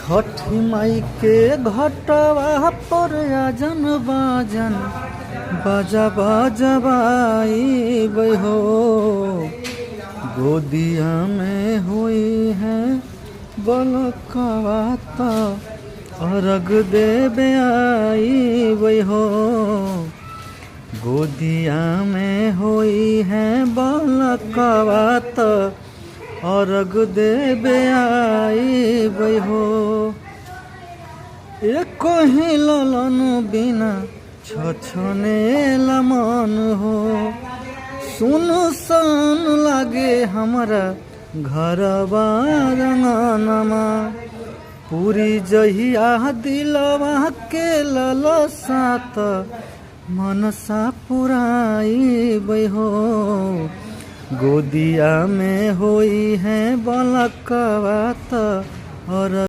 छठी माई के घटवा पर आजन बाजन बाजा बजवाई हो। गोदिया में हुई है बलकवा तो अर्घ देवे आई हो। गोदिया में हुई है बलकवा तो अर्घ देवे आई हो। एक ही ललन बिना छछने मन हो। सुन सन लागे हमारा घर बारंगनमा। पूरी जहिया दिलवा के ललसा त मनसा पुराई हो। गोदिया में होई है बलकवा त और